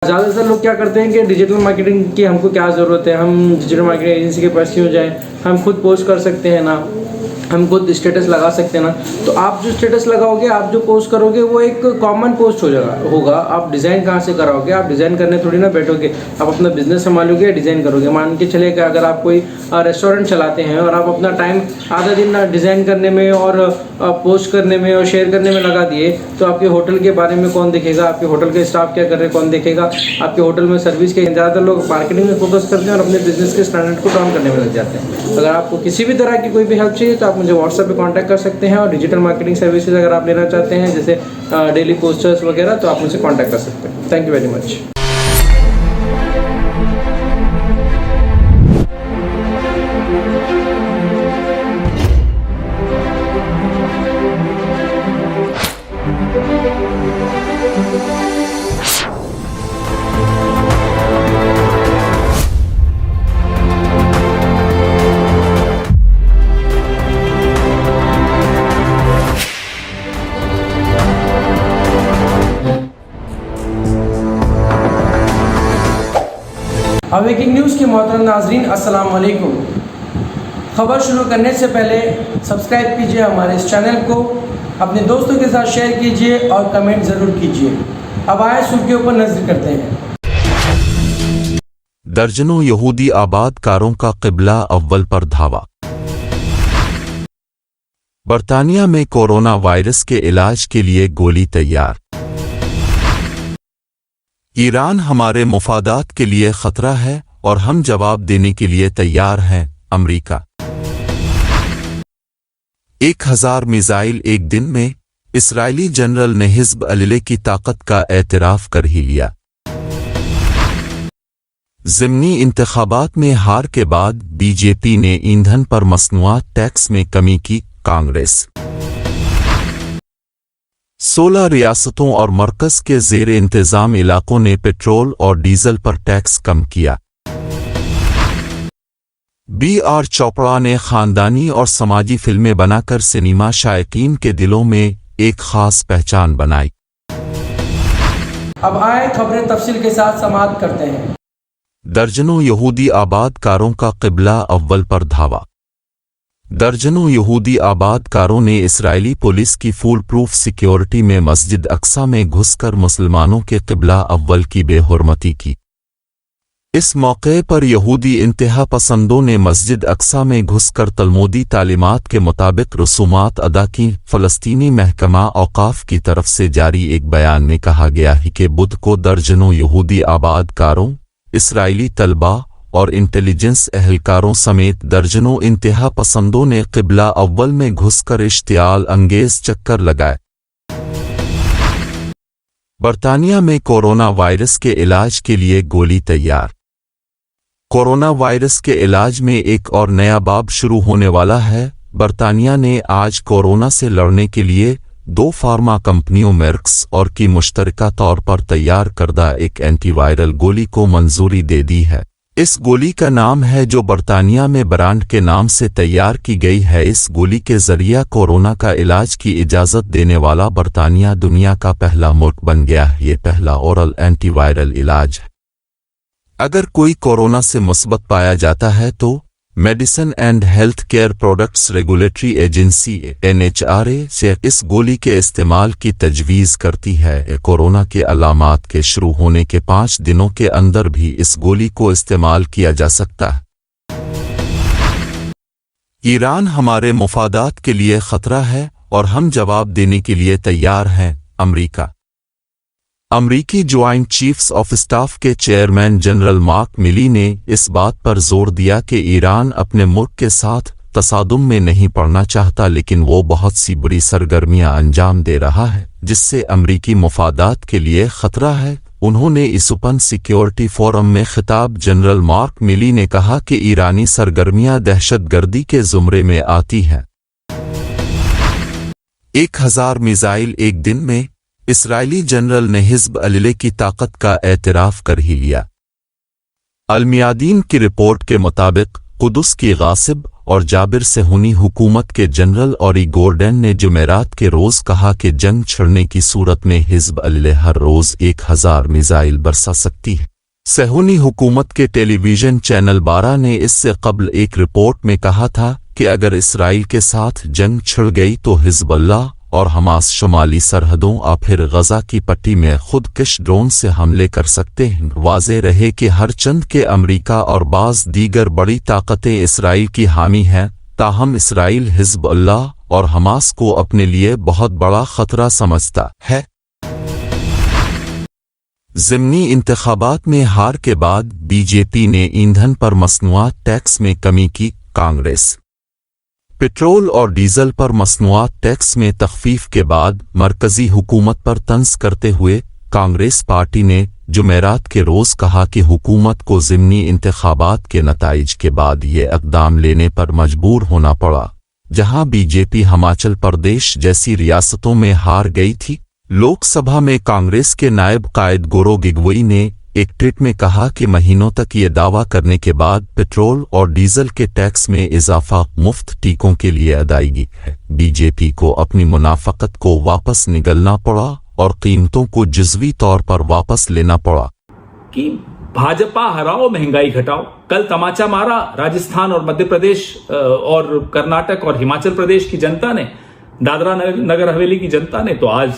زیادہ تر لوگ کیا کرتے ہیں کہ ڈیجیٹل مارکیٹنگ کی ہم کو کیا ضرورت ہے، ہم ڈیجیٹل مارکیٹنگ ایجنسی کے پاس کیوں جائیں، ہم خود پوسٹ کر سکتے ہیں نا، ہم خود اسٹیٹس لگا سکتے ہیں نا. تو آپ جو اسٹیٹس لگاؤ گے، آپ جو پوسٹ کرو گے، وہ ایک کامن پوسٹ ہوگا. آپ ڈیزائن کہاں سے کراؤ گے؟ آپ ڈیزائن کرنے تھوڑی نا بیٹھو گے، آپ اپنا بزنس سنبھالو گے، ڈیزائن کرو گے. مان کے چلے کہ اگر آپ کوئی ریسٹورینٹ چلاتے ہیں اور آپ اپنا ٹائم آدھا دن ڈیزائن کرنے میں اور پوسٹ کرنے میں اور شیئر کرنے میں لگا دیے، تو آپ کے ہوٹل کے بارے میں کون دیکھے گا؟ آپ کے ہوٹل کے اسٹاف کیا کر رہے ہیں کون دیکھے گا؟ آپ کے ہوٹل میں سروس کے زیادہ تر لوگ مارکیٹنگ میں فوکس کرتے ہیں اور اپنے بزنس کے اسٹینڈرڈ کو ڈاؤن کرنے میں لگ جاتے ہیں. اگر آپ کو کسی بھی طرح کی کوئی بھی ہیلپ چاہیے تو آپ مجھے واٹس ایپ پہ کانٹیکٹ کر سکتے ہیں، اور ڈیجیٹل مارکیٹنگ سروسز اگر آپ لینا چاہتے ہیں جیسے ڈیلی پوسٹرز وغیرہ، تو آپ مجھ سے کانٹیکٹ کر سکتے ہیں. Thank you very much. Awakening News کے محترم ناظرین، السلام علیکم. خبر شروع کرنے سے پہلے سبسکرائب کیجیے ہمارے اس چینل کو، اپنے دوستوں کے ساتھ شیئر کیجیے اور کمنٹ ضرور کیجیے. اب آئے سرخیوں پر نظر کرتے ہیں. درجنوں یہودی آباد کاروں کا قبلہ اول پر دھاوا. برطانیہ میں کورونا وائرس کے علاج کے لیے گولی تیار. ایران ہمارے مفادات کے لیے خطرہ ہے اور ہم جواب دینے کے لیے تیار ہیں. امریکہ. 1000 میزائل ایک دن میں، اسرائیلی جنرل نے حزب اللہ کی طاقت کا اعتراف کر ہی لیا. ضمنی انتخابات میں ہار کے بعد بی جے پی نے ایندھن پر مصنوعات ٹیکس میں کمی کی. کانگریس. 16 ریاستوں اور مرکز کے زیر انتظام علاقوں نے پیٹرول اور ڈیزل پر ٹیکس کم کیا. بی آر چوپڑا نے خاندانی اور سماجی فلمیں بنا کر سنیما شائقین کے دلوں میں ایک خاص پہچان بنائی. اب آئے خبریں تفصیل کے ساتھ سماعت کرتے ہیں. درجنوں یہودی آباد کاروں کا قبلہ اول پر دھاوا. درجنوں یہودی آباد کاروں نے اسرائیلی پولیس کی فول پروف سیکیورٹی میں مسجد اقصی میں گھس کر مسلمانوں کے قبلہ اول کی بے حرمتی کی. اس موقع پر یہودی انتہا پسندوں نے مسجد اقصی میں گھس کر تلمودی تعلیمات کے مطابق رسومات ادا کی. فلسطینی محکمہ اوقاف کی طرف سے جاری ایک بیان میں کہا گیا ہے کہ بدھ کو درجنوں یہودی آباد کاروں، اسرائیلی طلباء اور انٹیلیجنس اہلکاروں سمیت درجنوں انتہا پسندوں نے قبلہ اول میں گھس کر اشتعال انگیز چکر لگائے. برطانیہ میں کورونا وائرس کے علاج کے لیے گولی تیار. کورونا وائرس کے علاج میں ایک اور نیا باب شروع ہونے والا ہے. برطانیہ نے آج کورونا سے لڑنے کے لیے 2 فارما کمپنیوں میرکس اور کی مشترکہ طور پر تیار کردہ ایک اینٹی وائرل گولی کو منظوری دے دی ہے. اس گولی کا نام ہے جو برطانیہ میں برانڈ کے نام سے تیار کی گئی ہے. اس گولی کے ذریعہ کورونا کا علاج کی اجازت دینے والا برطانیہ دنیا کا پہلا ملک بن گیا ہے. یہ پہلا اورل اینٹی وائرل علاج ہے. اگر کوئی کورونا سے مثبت پایا جاتا ہے تو medicine and health care products regulatory agency MHRA سے اس گولی کے استعمال کی تجویز کرتی ہے. کورونا کے علامات کے شروع ہونے کے 5 دنوں کے اندر بھی اس گولی کو استعمال کیا جا سکتا ہے. ایران ہمارے مفادات کے لیے خطرہ ہے اور ہم جواب دینے کے لیے تیار ہیں. امریکہ. امریکی جوائنٹ چیفز آف اسٹاف کے چیئرمین جنرل مارک ملی نے اس بات پر زور دیا کہ ایران اپنے ملک کے ساتھ تصادم میں نہیں پڑنا چاہتا، لیکن وہ بہت سی بری سرگرمیاں انجام دے رہا ہے جس سے امریکی مفادات کے لیے خطرہ ہے. انہوں نے اس اوپن سیکیورٹی فورم میں خطاب جنرل مارک ملی نے کہا کہ ایرانی سرگرمیاں دہشت گردی کے زمرے میں آتی ہیں. 1000 میزائل ایک دن میں، اسرائیلی جنرل نے حزب اللہ کی طاقت کا اعتراف کر ہی لیا. المیادین کی رپورٹ کے مطابق قدس کی غاصب اور جابر سہونی حکومت کے جنرل اوری گورڈن نے جمعرات کے روز کہا کہ جنگ چھڑنے کی صورت میں حزب اللہ ہر روز 1000 میزائل برسا سکتی ہے۔ سہونی حکومت کے ٹیلی ویژن چینل 12 نے اس سے قبل ایک رپورٹ میں کہا تھا کہ اگر اسرائیل کے ساتھ جنگ چھڑ گئی تو حزب اللہ اور حماس شمالی سرحدوں اور پھر غزہ کی پٹی میں خود کش ڈرون سے حملے کر سکتے ہیں۔ واضح رہے کہ ہر چند کے امریکہ اور بعض دیگر بڑی طاقتیں اسرائیل کی حامی ہیں، تاہم اسرائیل حزب اللہ اور حماس کو اپنے لیے بہت بڑا خطرہ سمجھتا ہے۔ ضمنی انتخابات میں ہار کے بعد بی جے پی نے ایندھن پر مصنوعات ٹیکس میں کمی کی۔ کانگریس پٹرول اور ڈیزل پر مصنوعات ٹیکس میں تخفیف کے بعد مرکزی حکومت پر طنز کرتے ہوئے کانگریس پارٹی نے جمعرات کے روز کہا کہ حکومت کو ضمنی انتخابات کے نتائج کے بعد یہ اقدام لینے پر مجبور ہونا پڑا، جہاں بی جے پی ہماچل پردیش جیسی ریاستوں میں ہار گئی تھی۔ لوک سبھا میں کانگریس کے نائب قائد گورو گگوئی نے ایک ٹویٹ میں کہا کہ مہینوں تک یہ دعویٰ کرنے کے بعد پٹرول اور ڈیزل کے ٹیکس میں اضافہ مفت ٹیکوں کے لیے ادائیگی ہے۔ بی جے پی کو اپنی منافقت کو واپس نگلنا پڑا اور قیمتوں کو جزوی طور پر واپس لینا پڑا۔ کہ بھاجپا ہراؤ مہنگائی گھٹاؤ۔ کل تماچا مارا راجستھان اور مدھیہ پردیش اور کرناٹک اور ہماچل پردیش کی جنتا نے، دادرا نگر حویلی کی جنتا نے، تو آج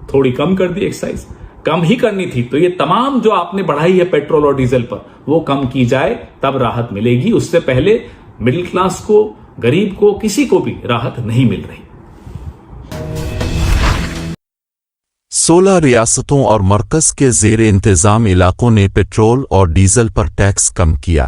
تھوڑی کم کر دی ایکسائز۔ کم ہی کرنی تھی تو یہ تمام جو آپ نے بڑھائی ہے پیٹرول اور ڈیزل پر وہ کم کی جائے، تب راحت ملے گی۔ اس سے پہلے مڈل کلاس کو، غریب کو، کسی کو بھی راحت نہیں مل رہی۔ 16 ریاستوں اور مرکز کے زیر انتظام علاقوں نے پٹرول اور ڈیزل پر ٹیکس کم کیا۔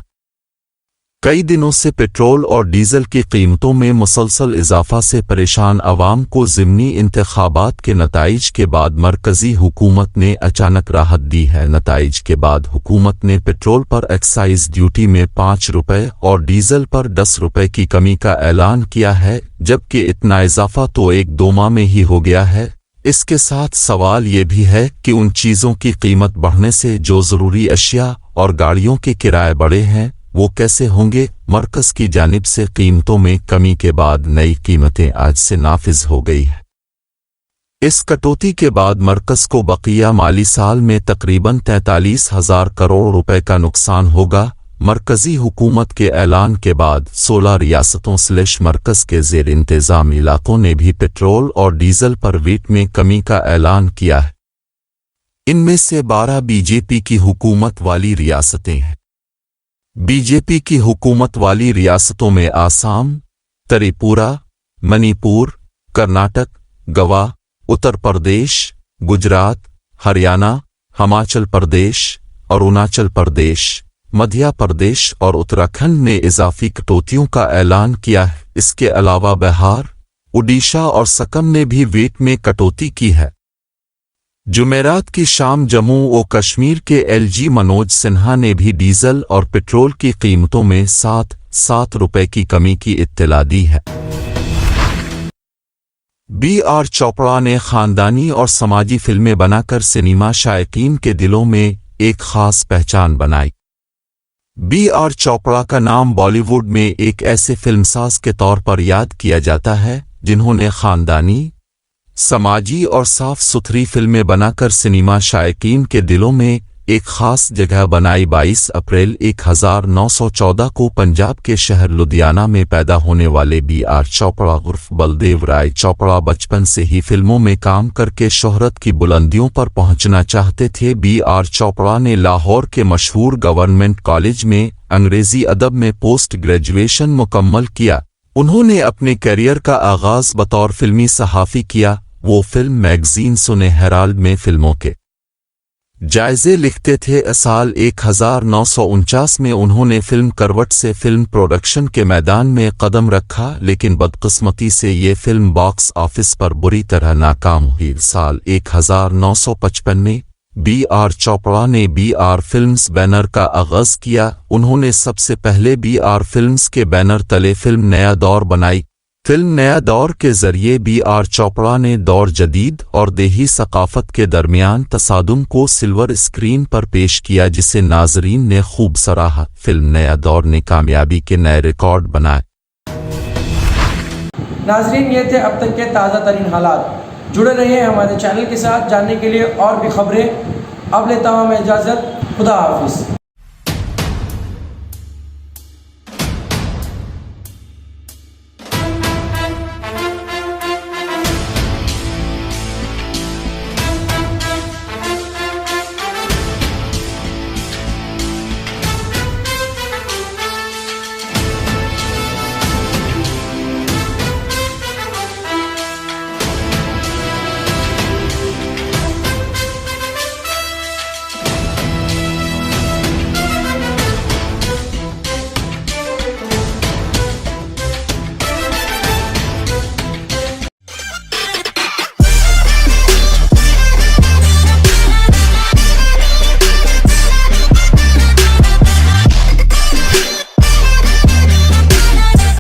کئی دنوں سے پٹرول اور ڈیزل کی قیمتوں میں مسلسل اضافہ سے پریشان عوام کو ضمنی انتخابات کے نتائج کے بعد مرکزی حکومت نے اچانک راحت دی ہے۔ نتائج کے بعد حکومت نے پٹرول پر ایکسائز ڈیوٹی میں 5 روپے اور ڈیزل پر 10 روپے کی کمی کا اعلان کیا ہے، جبکہ اتنا اضافہ تو 1-2 ماہ میں ہی ہو گیا ہے۔ اس کے ساتھ سوال یہ بھی ہے کہ ان چیزوں کی قیمت بڑھنے سے جو ضروری اشیاء اور گاڑیوں کے کرائے بڑھے ہیں وہ کیسے ہوں گے؟ مرکز کی جانب سے قیمتوں میں کمی کے بعد نئی قیمتیں آج سے نافذ ہو گئی ہیں۔ اس کٹوتی کے بعد مرکز کو بقیہ مالی سال میں تقریباً 43,000 کروڑ روپے کا نقصان ہوگا۔ مرکزی حکومت کے اعلان کے بعد 16 ریاستوں / مرکز کے زیر انتظام علاقوں نے بھی پٹرول اور ڈیزل پر ویٹ میں کمی کا اعلان کیا ہے۔ ان میں سے 12 بی جے پی کی حکومت والی ریاستیں ہیں۔ بی جے پی کی حکومت والی ریاستوں میں آسام، تریپورہ، منی پور، کرناٹک، گوا، اتر پردیش، گجرات، ہریانہ، ہماچل پردیش، اروناچل پردیش، مدھیہ پردیش اور اتراکھنڈ نے اضافی کٹوتیوں کا اعلان کیا ہے۔ اس کے علاوہ بہار، اڈیشہ اور سکم نے بھی ویٹ میں کٹوتی کی ہے۔ جمعرات کی شام جموں و کشمیر کے ایل جی منوج سنہا نے بھی ڈیزل اور پٹرول کی قیمتوں میں 7 روپے کی کمی کی اطلاع دی ہے۔ بی آر چوپڑا نے خاندانی اور سماجی فلمیں بنا کر سنیما شائقین کے دلوں میں ایک خاص پہچان بنائی۔ بی آر چوپڑا کا نام بالی ووڈ میں ایک ایسے فلم ساز کے طور پر یاد کیا جاتا ہے جنہوں نے خاندانی، سماجی اور صاف ستھری فلمیں بنا کر سنیما شائقین کے دلوں میں ایک خاص جگہ بنائی۔ 22 اپریل 1914 کو پنجاب کے شہر لدھیانہ میں پیدا ہونے والے بی آر چوپڑا عرف بلدیو رائے چوپڑا بچپن سے ہی فلموں میں کام کر کے شہرت کی بلندیوں پر پہنچنا چاہتے تھے۔ بی آر چوپڑا نے لاہور کے مشہور گورنمنٹ کالج میں انگریزی ادب میں پوسٹ گریجویشن مکمل کیا۔ انہوں نے اپنے کیریئر کا آغاز بطور فلمی صحافی کیا۔ وہ فلم میگزین سنے ہیرالڈ میں فلموں کے جائزے لکھتے تھے۔ سال 1949 میں انہوں نے فلم کروٹ سے فلم پروڈکشن کے میدان میں قدم رکھا، لیکن بدقسمتی سے یہ فلم باکس آفس پر بری طرح ناکام ہوئی۔ سال 1955 میں بی آر چوپڑا نے بی آر فلمز بینر کا آغاز کیا۔ انہوں نے سب سے پہلے بی آر فلمز کے بینر تلے فلم نیا دور بنائی۔ فلم نیا دور کے ذریعے بی آر چوپڑا نے دور جدید اور دیہی ثقافت کے درمیان تصادم کو سلور اسکرین پر پیش کیا، جسے ناظرین نے خوب سراہا۔ فلم نیا دور نے کامیابی کے نئے ریکارڈ بنائے۔ ناظرین یہ تھے اب تک کے تازہ ترین حالات. جڑے رہیے ہمارے چینل کے ساتھ جاننے کے لیے اور بھی خبریں. اب لیتا ہوں میں اجازت. خدا حافظ.